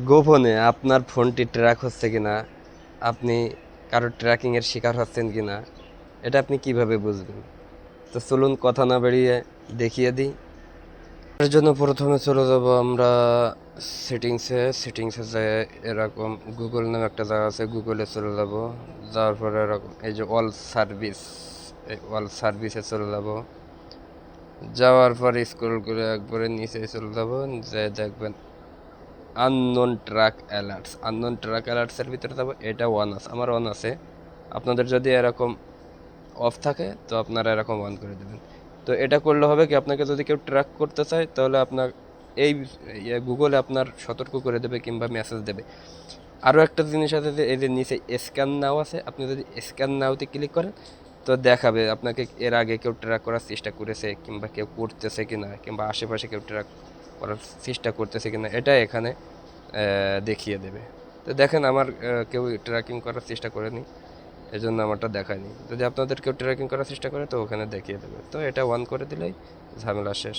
গোপনে আপনার ফোনটি ট্র্যাক হচ্ছে কিনা, আপনি কারোর ট্র্যাকিংয়ের শিকার হচ্ছেন কিনা, এটা আপনি কিভাবে বুঝবেন? তো চলুন কথা না বেরিয়ে দেখিয়ে দিই। এর জন্য প্রথমে চলে যাব আমরা সেটিংসে যে এরকম গুগল নামে একটা জায়গা আছে, গুগলে চলে যাব। যাওয়ার পরে এরকম এই যে অল সার্ভিস, এই অল সার্ভিসে চলে যাব। যাওয়ার পরে স্ক্রল করে একবারে নিচে চলে যাব, যে দেখবেন আননোন ট্রাক অ্যালার্টসের ভিতরে যাবো। এটা ওয়ান আছে, আমার অন আছে। আপনাদের যদি এরকম অফ থাকে তো আপনারা এরকম অন করে দেবেন। তো এটা করলে হবে কি, আপনাকে যদি কেউ ট্র্যাক করতে চায় তাহলে আপনার এই গুগলে আপনার সতর্ক করে দেবে কিংবা মেসেজ দেবে। আরও একটা জিনিস আছে, যে এই যে নিচে স্ক্যান নাও আছে, আপনি যদি স্ক্যান নাওতে ক্লিক করেন তো দেখাবে আপনাকে এর আগে কেউ ট্র্যাক করার চেষ্টা করেছে কিংবা কেউ করতেছে কিনা, কিংবা আশেপাশে কেউ ট্র্যাক করার চেষ্টা করতেছে কিনা, এটা এখানে দেখিয়ে দেবে। তো দেখেন আমার কেউ ট্র্যাকিং করার চেষ্টা করেনি, এজন্য আমারটা দেখায়নি। যদি আপনাদের কেউ ট্র্যাকিং করার চেষ্টা করে তো ওখানে দেখিয়ে দেবে। তো এটা অন করে দিলেই ঝামেলা শেষ।